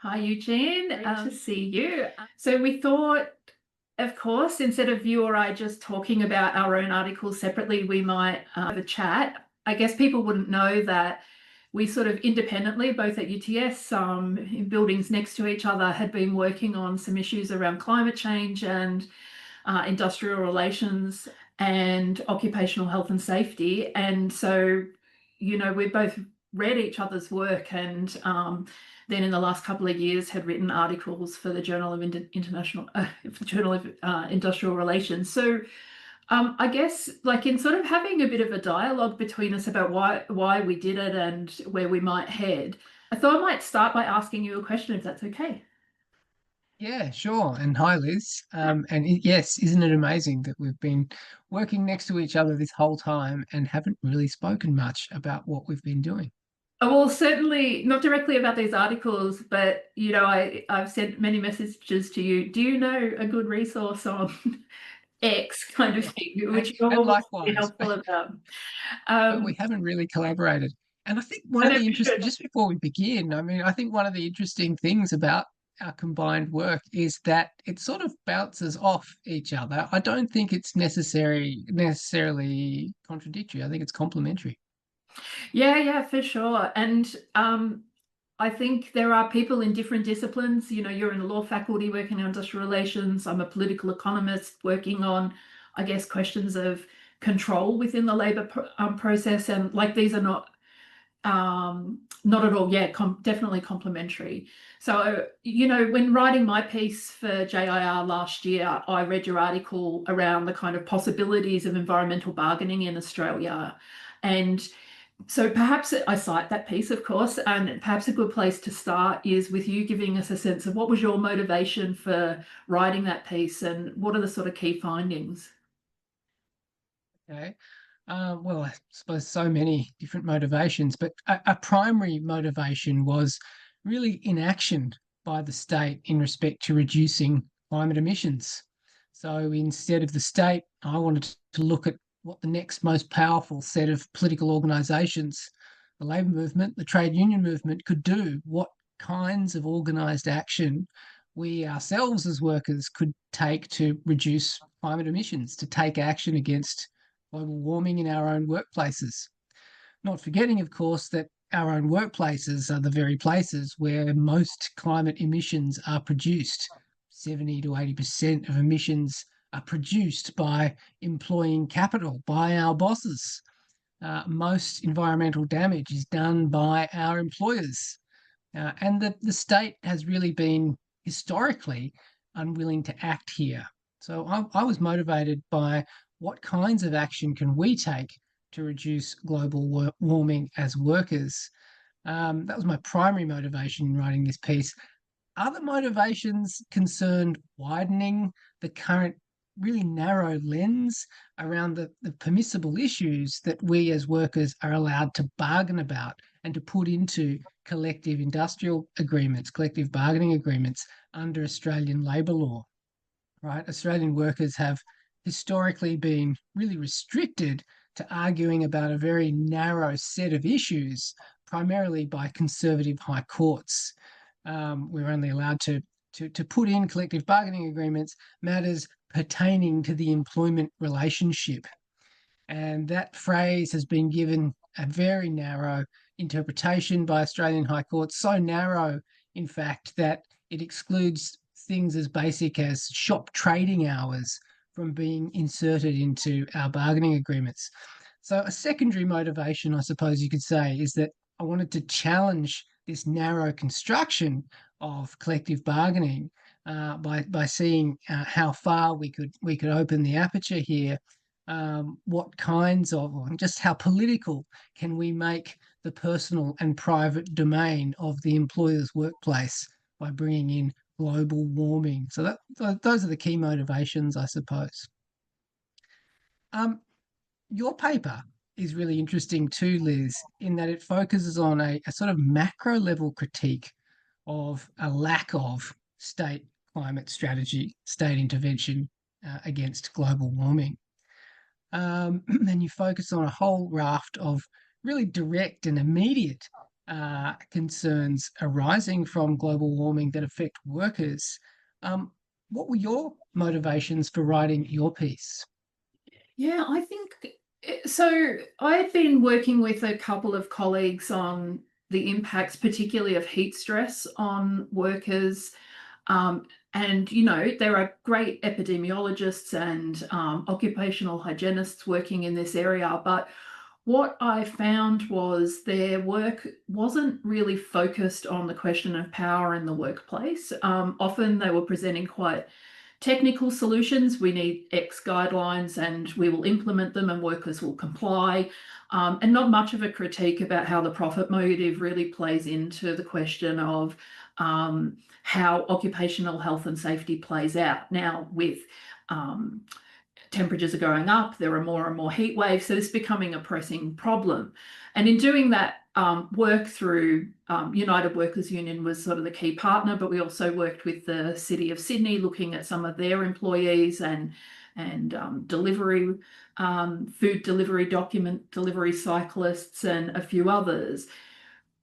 Hi, Eugene. Great to see you. So we thought, of course, instead of you or I just talking about our own articles separately, we might have a chat. I guess people wouldn't know that we sort of independently, both at UTS, in buildings next to each other, had been working on some issues around climate change and industrial relations and occupational health and safety. And so, we both read each other's work and then in the last couple of years had written articles for the Journal of Industrial Relations. So I guess like in sort of having a bit of a dialogue between us about why we did it and where we might head, I thought I might start by asking you a question, if that's okay. Yeah, sure. And hi, Liz. Yes, isn't it amazing that we've been working next to each other this whole time and haven't really spoken much about what we've been doing? Oh, well, certainly not directly about these articles, but I've sent many messages to you. Do you know a good resource on X kind of Yeah, thing, which you're and always really likewise, helpful about? but we Um, haven't really collaborated. And I think one I of know the for sure. just before we begin, I think one of the interesting things about our combined work is that it sort of bounces off each other. I don't think it's necessarily contradictory. I think it's complementary. Yeah, for sure. And I think there are people in different disciplines. You're in the law faculty working on industrial relations. I'm a political economist working on, I guess, questions of control within the labor process. And like these are not at all, yeah, definitely complementary. So, when writing my piece for JIR last year, I read your article around the kind of possibilities of environmental bargaining in Australia. And so perhaps I cite that piece, of course, and perhaps a good place to start is with you giving us a sense of what was your motivation for writing that piece and what are the sort of key findings? Okay. Well, I suppose so many different motivations, but a primary motivation was really inaction by the state in respect to reducing climate emissions. So instead of the state, I wanted to look at what the next most powerful set of political organisations, the labour movement, the trade union movement, could do, what kinds of organised action we ourselves as workers could take to reduce climate emissions, to take action against global warming in our own workplaces. Not forgetting, of course, that our own workplaces are the very places where most climate emissions are produced. 70 to 80% of emissions are produced by employing capital, by our bosses. Most environmental damage is done by our employers. And the state has really been historically unwilling to act here. So I was motivated by what kinds of action can we take to reduce global warming as workers. That was my primary motivation in writing this piece. Other motivations concerned widening the current really narrow lens around the permissible issues that we as workers are allowed to bargain about and to put into collective industrial agreements, collective bargaining agreements under Australian labour law. Right? Australian workers have historically been really restricted to arguing about a very narrow set of issues, primarily by conservative high courts. We're only allowed to put in collective bargaining agreements matters pertaining to the employment relationship. And that phrase has been given a very narrow interpretation by Australian High Court, so narrow, in fact, that it excludes things as basic as shop trading hours from being inserted into our bargaining agreements. So, a secondary motivation, I suppose you could say, is that I wanted to challenge this narrow construction of collective bargaining by seeing how far we could open the aperture here. What kinds of, or just how political can we make the personal and private domain of the employer's workplace by bringing in global warming? So those are the key motivations, I suppose. Um, your paper is really interesting too, Liz, in that it focuses on a sort of macro level critique of a lack of state climate strategy, state intervention against global warming. And you focus on a whole raft of really direct and immediate concerns arising from global warming that affect workers. What were your motivations for writing your piece? Yeah, I think so. I've been working with a couple of colleagues on the impacts, particularly of heat stress on workers. And, there are great epidemiologists and occupational hygienists working in this area. But what I found was their work wasn't really focused on the question of power in the workplace. Often they were presenting quite technical solutions. We need X guidelines and we will implement them and workers will comply. And not much of a critique about how the profit motive really plays into the question of how occupational health and safety plays out. Now, with temperatures are going up, there are more and more heat waves, so it's becoming a pressing problem. And in doing that work through United Workers Union was sort of the key partner, but we also worked with the City of Sydney looking at some of their employees and delivery, food delivery, document delivery cyclists and a few others.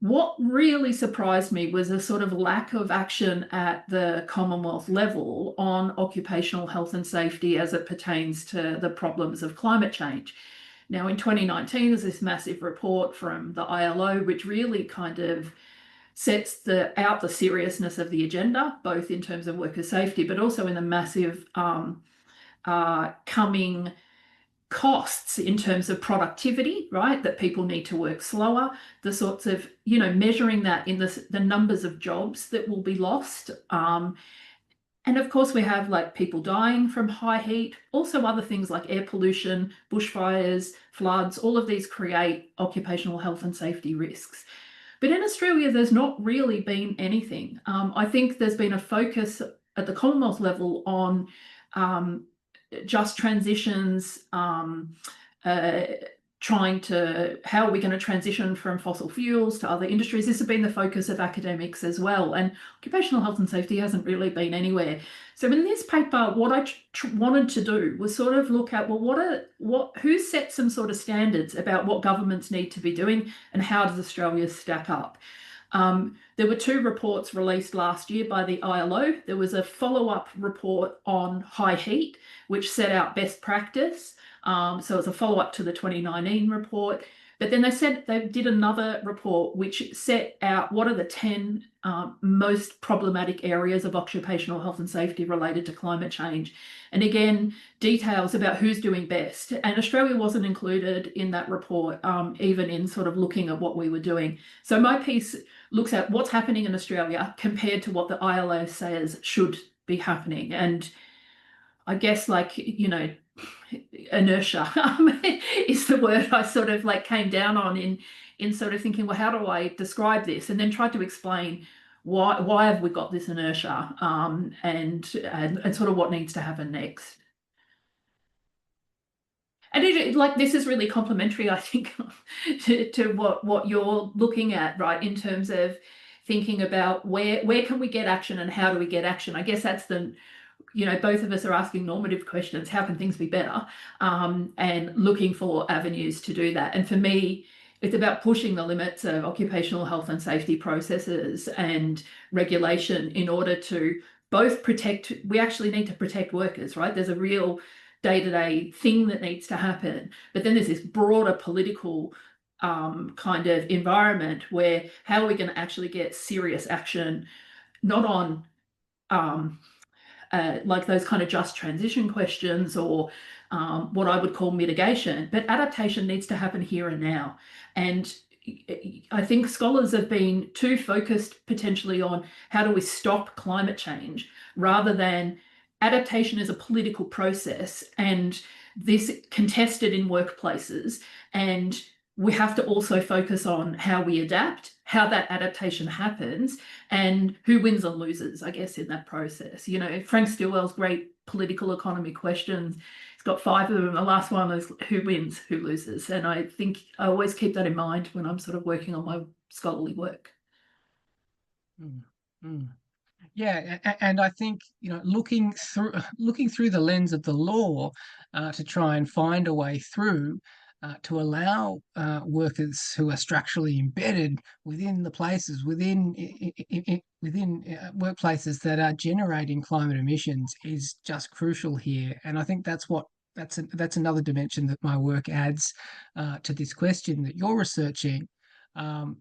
What really surprised me was a sort of lack of action at the Commonwealth level on occupational health and safety as it pertains to the problems of climate change. Now, in 2019, there's this massive report from the ILO, which really kind of sets out the seriousness of the agenda, both in terms of worker safety, but also in the massive coming costs in terms of productivity, right? That people need to work slower, the sorts of, measuring that in the numbers of jobs that will be lost. And of course, we have like people dying from high heat, also other things like air pollution, bushfires, floods, all of these create occupational health and safety risks. But in Australia, there's not really been anything. I think there's been a focus at the Commonwealth level on just transitions, trying to, how are we going to transition from fossil fuels to other industries? This has been the focus of academics as well. And occupational health and safety hasn't really been anywhere. So in this paper, what I wanted to do was sort of look at, well, who sets some sort of standards about what governments need to be doing and how does Australia stack up? There were two reports released last year by the ILO. There was a follow-up report on high heat, which set out best practice. So it's a follow-up to the 2019 report. But then they did another report which set out what are the 10 most problematic areas of occupational health and safety related to climate change. And again, details about who's doing best. And Australia wasn't included in that report, even in sort of looking at what we were doing. So my piece looks at what's happening in Australia compared to what the ILO says should be happening. And I guess, like, inertia is the word I sort of like came down on in sort of thinking, well, how do I describe this? And then tried to explain why have we got this inertia, and sort of what needs to happen next. And like this is really complementary, I think, to what you're looking at, right? In terms of thinking about where can we get action and how do we get action? I guess that's both of us are asking normative questions. How can things be better? And looking for avenues to do that. And for me, it's about pushing the limits of occupational health and safety processes and regulation in order to both protect. We actually need to protect workers, right? There's a real day-to-day thing that needs to happen. But then there's this broader political kind of environment where how are we going to actually get serious action, not on like those kind of just transition questions or what I would call mitigation, but adaptation needs to happen here and now. And I think scholars have been too focused potentially on how do we stop climate change rather than adaptation is a political process and this contested in workplaces. And we have to also focus on how we adapt, how that adaptation happens, and who wins and loses, I guess, in that process. Frank Stilwell's great political economy questions, he's got 5 of them. The last one is who wins, who loses. And I think I always keep that in mind when I'm sort of working on my scholarly work. Yeah, and I think looking through the lens of the law to try and find a way through to allow workers who are structurally embedded within the places, within workplaces that are generating climate emissions is just crucial here. And I think that's another dimension that my work adds to this question that you're researching.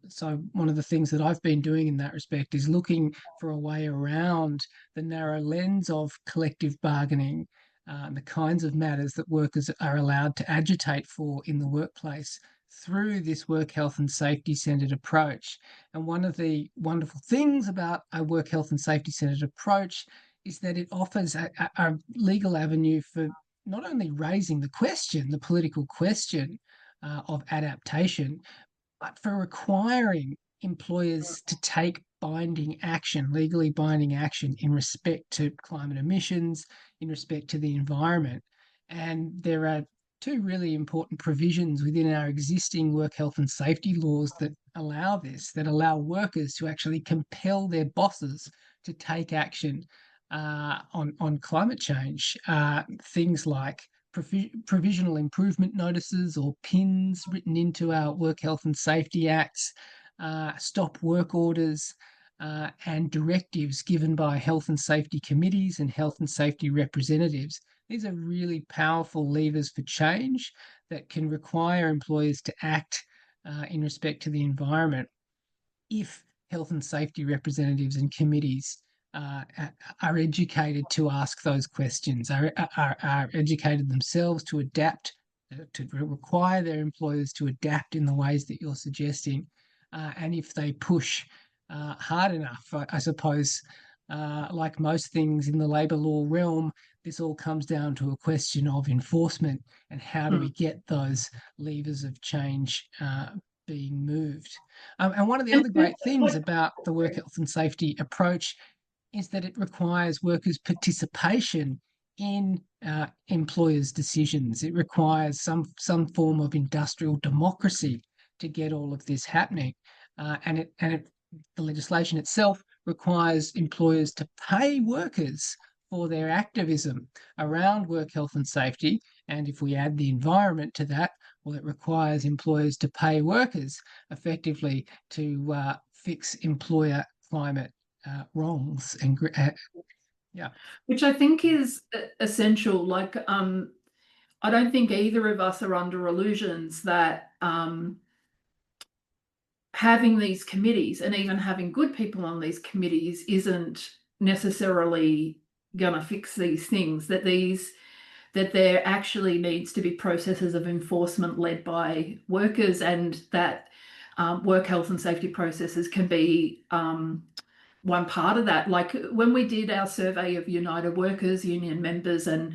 So one of the things that I've been doing in that respect is looking for a way around the narrow lens of collective bargaining, the kinds of matters that workers are allowed to agitate for in the workplace through this work health and safety centred approach. And one of the wonderful things about a work health and safety centred approach is that it offers a legal avenue for not only raising the question, the political question of adaptation, but for requiring employers to take binding action, legally binding action in respect to climate emissions, in respect to the environment. And there are two really important provisions within our existing work health and safety laws that allow this, that allow workers to actually compel their bosses to take action on climate change. Things like provisional improvement notices or PINs written into our Work Health and Safety Acts, stop work orders, and directives given by health and safety committees and health and safety representatives. These are really powerful levers for change that can require employers to act in respect to the environment if health and safety representatives and committees are educated to ask those questions, are educated themselves to adapt, to require their employers to adapt in the ways that you're suggesting. And if they push hard enough, I suppose, like most things in the labour law realm, this all comes down to a question of enforcement and how do we get those levers of change being moved. And one of the other great things about the work health and safety approach is that it requires workers' participation in employers' decisions. It requires some form of industrial democracy to get all of this happening. The legislation itself requires employers to pay workers for their activism around work health and safety. And if we add the environment to that, well, it requires employers to pay workers effectively to fix employer climate wrongs. And yeah, which I think is essential. Like, I don't think either of us are under illusions that having these committees and even having good people on these committees isn't necessarily going to fix these things, that there actually needs to be processes of enforcement led by workers, and that work health and safety processes can be one part of that. Like when we did our survey of United Workers union members, and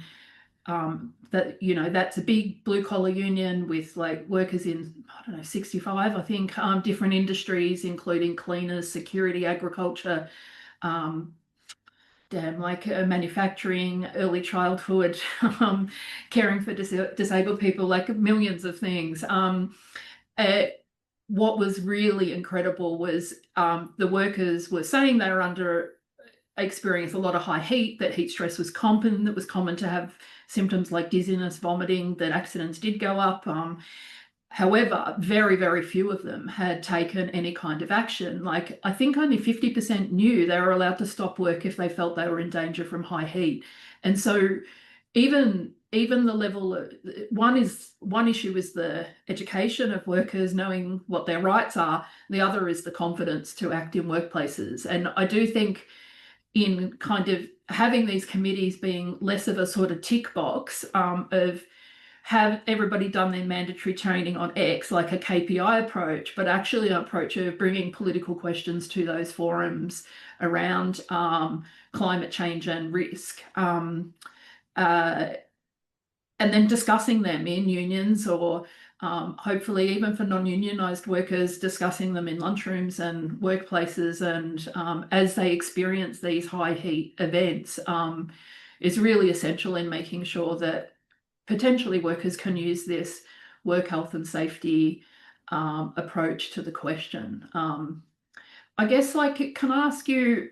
that's a big blue collar union with like workers in, I don't know, 65, I think, different industries, including cleaners, security, agriculture, manufacturing, early childhood, caring for disabled people, like millions of things. What was really incredible was the workers were saying they were experience a lot of high heat, that heat stress was common, that was common to have symptoms like dizziness, vomiting, that accidents did go up. However, very, very few of them had taken any kind of action. Like I think only 50% knew they were allowed to stop work if they felt they were in danger from high heat. And so even the level of one issue is the education of workers knowing what their rights are. The other is the confidence to act in workplaces. And I do think in kind of having these committees being less of a sort of tick box of have everybody done their mandatory training on X, like a KPI approach, but actually an approach of bringing political questions to those forums around climate change and risk. And then discussing them in unions, or hopefully even for non-unionised workers, discussing them in lunchrooms and workplaces, and as they experience these high heat events, is really essential in making sure that potentially workers can use this work health and safety approach to the question. I guess, like, can I ask you,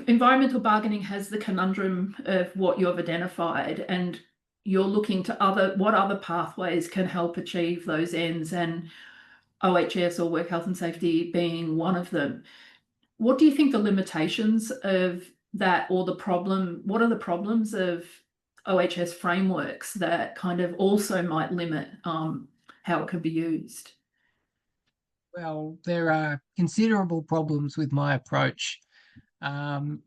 environmental bargaining has the conundrum of what you've identified, and you're looking to what other pathways can help achieve those ends, and OHS, or work health and safety, being one of them. What do you think the limitations of that, or what are the problems of OHS frameworks that kind of also might limit how it can be used? Well, there are considerable problems with my approach. Um,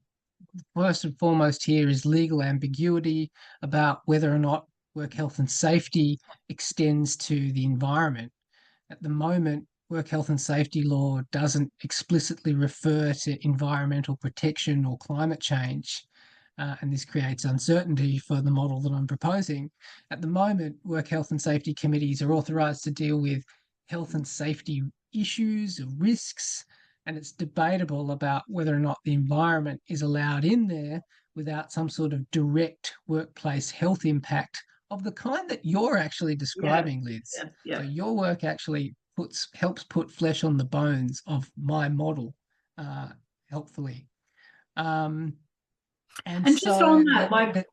First and foremost here is legal ambiguity about whether or not work health and safety extends to the environment. At the moment, work health and safety law doesn't explicitly refer to environmental protection or climate change, and this creates uncertainty for the model that I'm proposing. At the moment, work health and safety committees are authorised to deal with health and safety issues, risks, and it's debatable about whether or not the environment is allowed in there without some sort of direct workplace health impact of the kind that you're actually describing, Liz. Yeah. So your work actually helps put flesh on the bones of my model, helpfully. And And just so on that, like,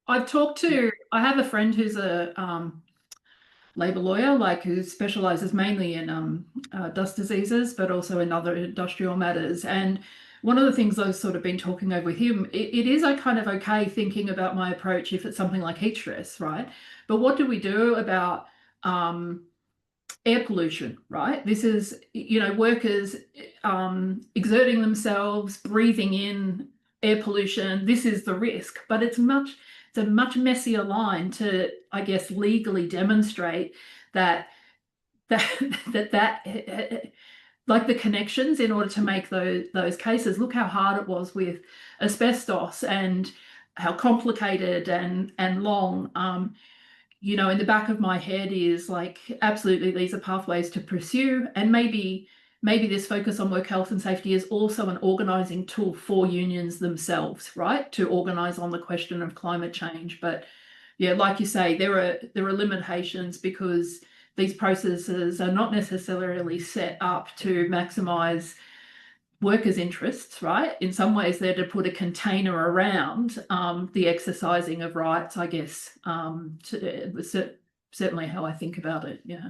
I have a friend who's a labor lawyer, like, who specializes mainly in dust diseases, but also in other industrial matters. And one of the things I've sort of been talking over with him, it is a kind of okay thinking about my approach if it's something like heat stress, right? But what do we do about air pollution, right? This is, workers exerting themselves, breathing in air pollution. This is the risk, but it's a much messier line to, I guess, legally demonstrate that that that like the connections in order to make those cases. Look how hard it was with asbestos, and how complicated and long. In the back of my head is like, absolutely, these are pathways to pursue, and maybe this focus on work health and safety is also an organizing tool for unions themselves, right, to organize on the question of climate change. But yeah, like you say, there are limitations, because these processes are not necessarily set up to maximize workers' interests, right? In some ways, they're to put a container around the exercising of rights, I guess. It was certainly how I think about it. Yeah.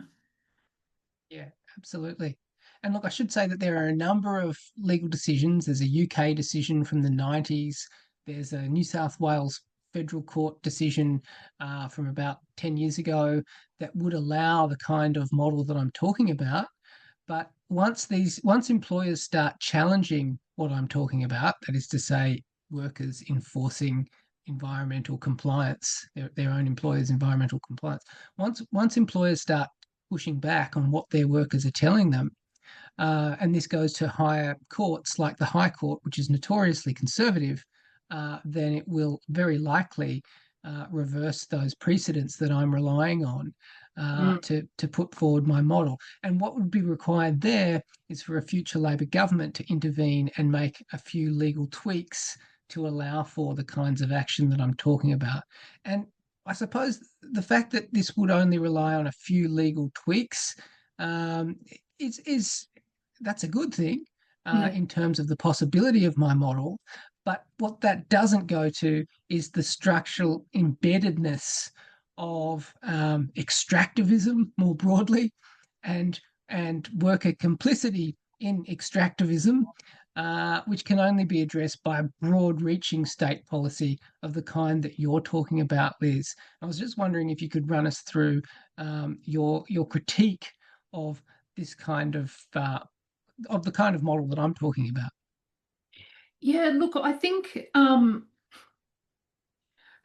yeah, absolutely. And look, I should say that there are a number of legal decisions. There's a UK decision from the 90s. There's a New South Wales Federal Court decision from about 10 years ago that would allow the kind of model that I'm talking about. But once employers start challenging what I'm talking about, that is to say, workers enforcing environmental compliance, their own employers' environmental compliance, once employers start pushing back on what their workers are telling them, and this goes to higher courts like the High Court, which is notoriously conservative, then it will very likely reverse those precedents that I'm relying on to put forward my model. And what would be required there is for a future Labor government to intervene and make a few legal tweaks to allow for the kinds of action that I'm talking about. And I suppose the fact that this would only rely on a few legal tweaks is that's a good thing in terms of the possibility of my model. But what that doesn't go to is the structural embeddedness of extractivism more broadly, and worker complicity in extractivism, which can only be addressed by broad-reaching state policy of the kind that you're talking about, Liz. I was just wondering if you could run us through your critique of this kind of the kind of model that I'm talking about. Yeah, look, I think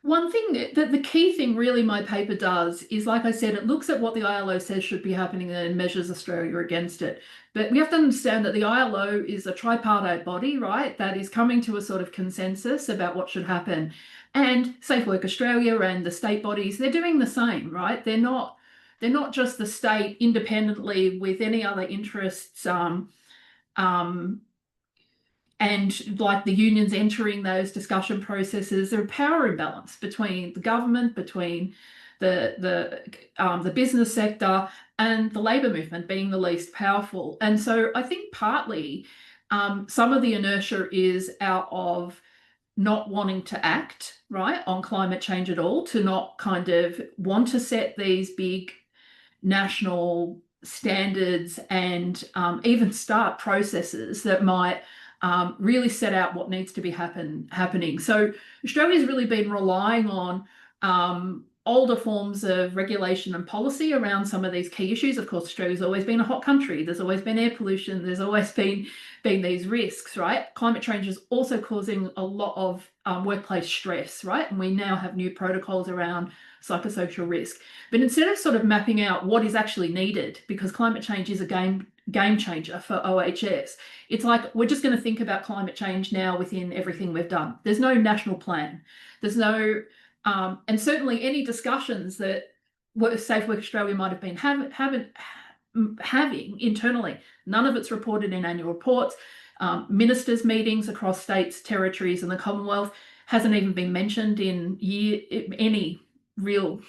one thing that the key thing really my paper does is, like I said, it looks at what the ILO says should be happening and measures Australia against it. But we have to understand that the ILO is a tripartite body, right, that is coming to a sort of consensus about what should happen. And Safe Work Australia and the state bodies, they're doing the same, right? They're not just the state independently with any other interests, and like the unions entering those discussion processes. There's a power imbalance between the government, between the business sector, and the labour movement being the least powerful. And so I think partly some of the inertia is out of not wanting to act, right, on climate change at all, to not kind of want to set these big national standards and even start processes that might really set out what needs to be happening. So Australia's really been relying on older forms of regulation and policy around some of these key issues. Of course, Australia's always been a hot country. There's always been air pollution. There's always been these risks, right? Climate change is also causing a lot of workplace stress, right? And we now have new protocols around psychosocial risk. But instead of sort of mapping out what is actually needed, because climate change is a game changer for OHS, it's like we're just going to think about climate change now within everything we've done. There's no national plan. There's no and certainly any discussions that Safe Work Australia might have been having internally, none of it's reported in annual reports. Ministers' meetings across states, territories, and the Commonwealth hasn't even been mentioned in any real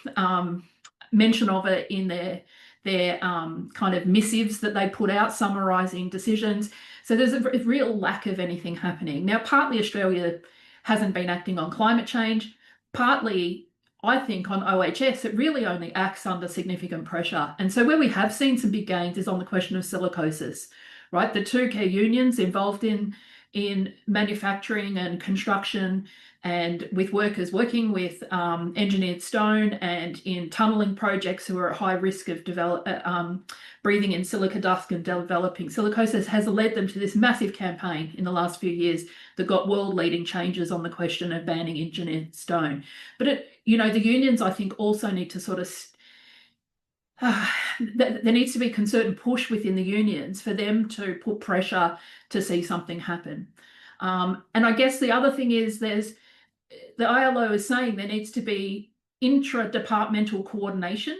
mention of it in their kind of missives that they put out summarising decisions. So there's a real lack of anything happening. Now, partly Australia hasn't been acting on climate change. Partly, I think, on OHS, it really only acts under significant pressure. And so where we have seen some big gains is on the question of silicosis, right? The two key unions involved in manufacturing and construction, and with workers working with engineered stone and in tunnelling projects who are at high risk of breathing in silica dust and developing silicosis, has led them to this massive campaign in the last few years that got world-leading changes on the question of banning engineered stone. But the unions, I think, also need to sort of there needs to be concerted push within the unions for them to put pressure to see something happen. And I guess the other thing is the ILO is saying there needs to be intra-departmental coordination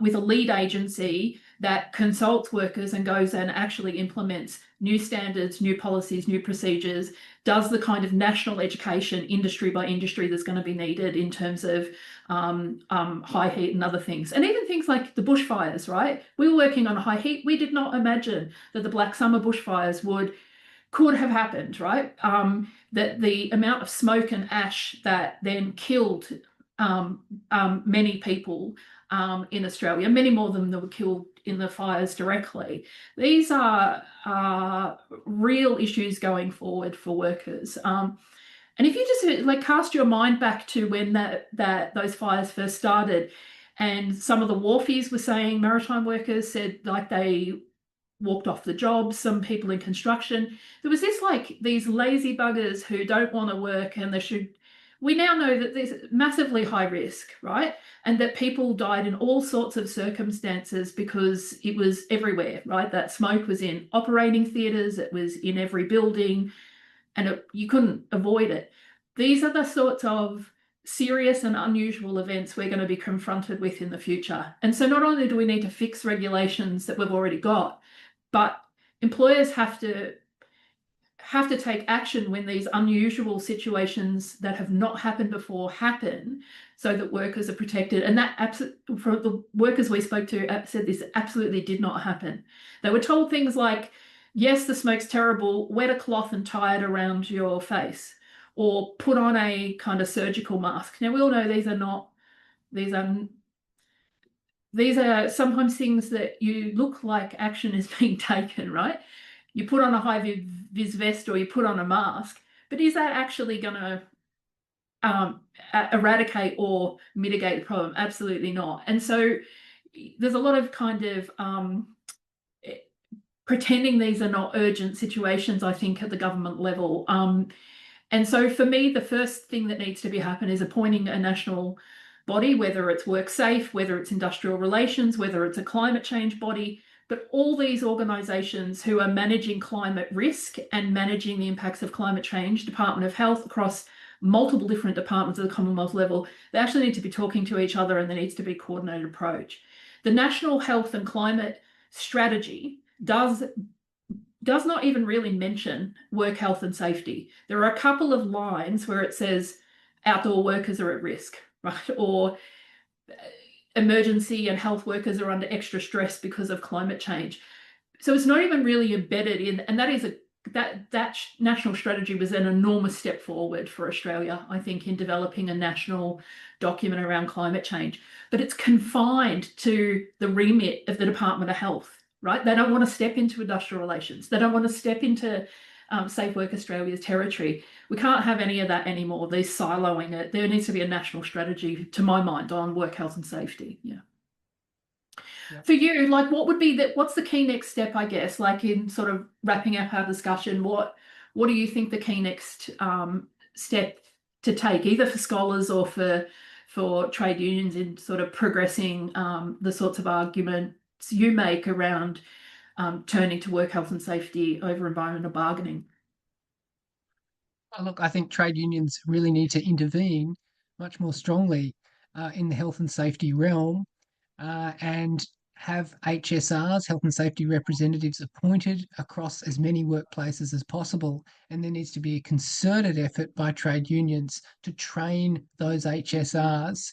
with a lead agency that consults workers and goes and actually implements new standards, new policies, new procedures, does the kind of national education industry by industry that's going to be needed in terms of high heat and other things. And even things like the bushfires, right? We were working on high heat. We did not imagine that the Black Summer bushfires could have happened, right? That the amount of smoke and ash that then killed many people in Australia, many more than that were killed in the fires directly. These are real issues going forward for workers. And if you just cast your mind back to when those fires first started, and some of the wharfies were saying, maritime workers said they walked off the job, some people in construction. There was these lazy buggers who don't want to work, and we now know that there's massively high risk, right? And that people died in all sorts of circumstances because it was everywhere, right? That smoke was in operating theatres, it was in every building, and you couldn't avoid it. These are the sorts of serious and unusual events we're going to be confronted with in the future. And so not only do we need to fix regulations that we've already got, but employers have to take action when these unusual situations that have not happened before happen, so that workers are protected. And that for the workers we spoke to said this absolutely did not happen. They were told things like, yes, the smoke's terrible, wet a cloth and tie it around your face, or put on a kind of surgical mask. Now, we all know these are sometimes things that you look like action is being taken, right? You put on a high-vis vest or you put on a mask, but is that actually going to eradicate or mitigate the problem? Absolutely not. And so there's a lot of kind of pretending these are not urgent situations, I think, at the government level. And so for me, the first thing that needs to be happen is appointing a national body, whether it's WorkSafe, whether it's industrial relations, whether it's a climate change body, but all these organisations who are managing climate risk and managing the impacts of climate change, Department of Health across multiple different departments at the Commonwealth level, they actually need to be talking to each other, and there needs to be a coordinated approach. The National Health and Climate Strategy does not even really mention work health and safety. There are a couple of lines where it says outdoor workers are at risk, right? Or emergency and health workers are under extra stress because of climate change. So it's not even really embedded in, and that is that national strategy was an enormous step forward for Australia, I think, in developing a national document around climate change. But it's confined to the remit of the Department of Health, right? They don't want to step into industrial relations. They don't want to step into Safe Work Australia's territory. We can't have any of that anymore. They're siloing it. There needs to be a national strategy, to my mind, on work health and safety. Yeah. Yep. For you, like, what would be what's the key next step, I guess, like in sort of wrapping up our discussion, what do you think the key next step to take, either for scholars or for trade unions, in sort of progressing the sorts of arguments you make around turning to work health and safety over environmental bargaining? Look, I think trade unions really need to intervene much more strongly in the health and safety realm, and have HSRs, health and safety representatives, appointed across as many workplaces as possible. And there needs to be a concerted effort by trade unions to train those HSRs,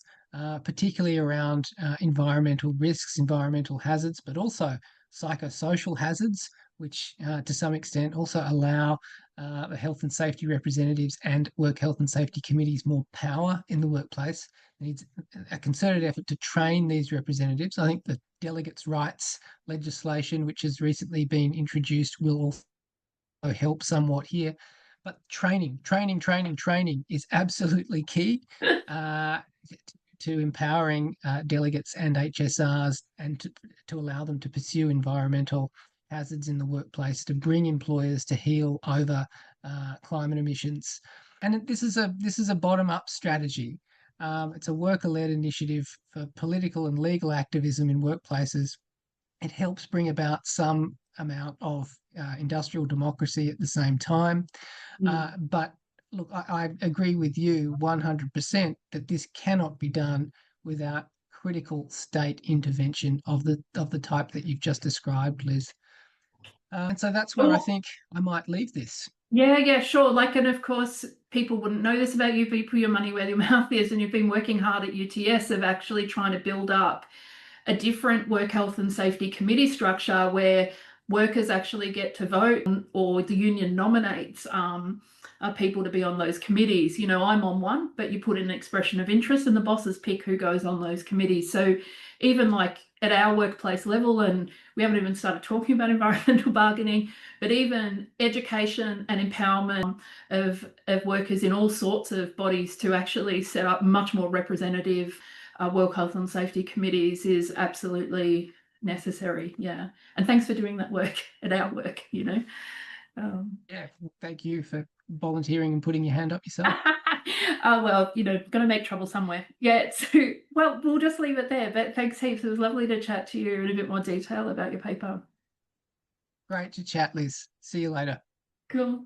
particularly around environmental risks, environmental hazards, but also psychosocial hazards, which to some extent also allow the health and safety representatives and work health and safety committees more power in the workplace. There needs a concerted effort to train these representatives. I think the delegates' rights legislation, which has recently been introduced, will also help somewhat here. But training is absolutely key to empowering delegates and HSRs, and to allow them to pursue environmental hazards in the workplace, to bring employers to heel over climate emissions. And this is a bottom-up strategy. It's a worker-led initiative for political and legal activism in workplaces. It helps bring about some amount of industrial democracy at the same time. But look, I agree with you 100% that this cannot be done without critical state intervention of the type that you've just described, Liz. And so that's where I think I might leave this. Yeah, sure. Like, and of course, people wouldn't know this about you, but you put your money where your mouth is, and you've been working hard at UTS of actually trying to build up a different work health and safety committee structure where workers actually get to vote, or the union nominates people to be on those committees. You know, I'm on one, but you put in an expression of interest and the bosses pick who goes on those committees. So even like at our workplace level, and we haven't even started talking about environmental bargaining, but even education and empowerment of workers in all sorts of bodies to actually set up much more representative work health and safety committees is absolutely necessary. Yeah. And thanks for doing that work at our work, you know. Yeah, thank you for volunteering and putting your hand up yourself. Oh, well, you know, going to make trouble somewhere. Yeah. So, well, we'll just leave it there. But thanks heaps. It was lovely to chat to you in a bit more detail about your paper. Great to chat, Liz. See you later. Cool.